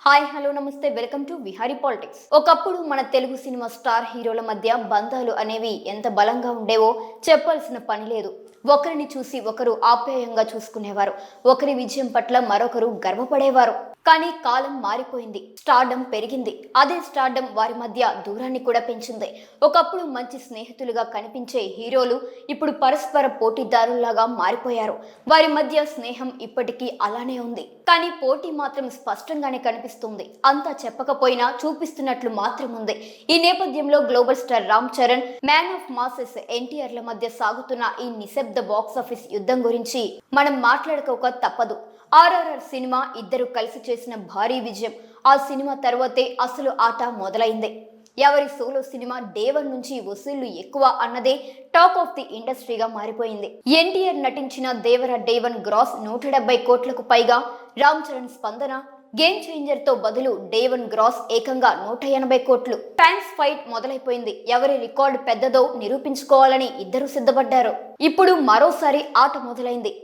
Hi hello నమస్తే welcome to Vihari politics. ఒకప్పుడు మన తెలుగు సినిమా స్టార్ హీరోల మధ్య బంధాలు అనేవి ఎంత బలంగా ఉండేవో చెప్పాల్సిన పని లేదు. ఒకరిని చూసి ఒకరు ఆప్యాయంగా చూసుకునేవారు. ఒకరి విజయం పట్ల మరొకరు గర్వపడేవారు. కానీ కాలం మారిపోయింది. స్టార్డమ్ పెరిగింది. అదే స్టార్డమ్ వారి మధ్య దూరాన్ని కూడా పెంచింది. ఒకప్పుడు మంచి స్నేహితులుగా కనిపించే హీరోలు ఇప్పుడు పరస్పర పోటీదారుల్లాగా మారిపోయారు. వారి మధ్య స్నేహం ఇప్పటికీ అలానే ఉంది. కానీ పోటీ మాత్రం స్పష్టంగానే కనిపిస్తుంది. అంతా చెప్పకపోయినా చూపిస్తున్నట్లు మాత్రం ఉంది. ఈ నేపథ్యంలో global star Ram Charan, man of masses ఎన్టీఆర్ల మధ్య సాగుతున్న ఈ నిశ్శబ్ద బాక్సాఫీస్ యుద్ధం గురించి మనం మాట్లాడుకోక తప్పదు. ఆర్ఆర్ఆర్ సినిమా ఇద్దరు కలిసి చేసిన భారీ విజయం. ఆ సినిమా తర్వాతే అసలు ఆట మొదలైంది. ఎవరి సోలో సినిమా డే 1 నుంచి వసూళ్లు ఎక్కువ అన్నదే టాక్ ఆఫ్ ది ఇండస్ట్రీగా మారిపోయింది. ఎన్టీఆర్ నటించిన దేవర డే 1 గ్రాస్ 170 కోట్లకు పైగా. రామ్ చరణ్ స్పందన గేమ్ చేంజర్ తో బదులు డే 1 గ్రాస్ ఏకంగా 180 కోట్లు. ఫ్యాన్స్ ఫైట్ మొదలైపోయింది. ఎవరి రికార్డు పెద్దదో నిరూపించుకోవాలని ఇద్దరు సిద్ధపడ్డారు. ఇప్పుడు మరోసారి ఆట మొదలైంది.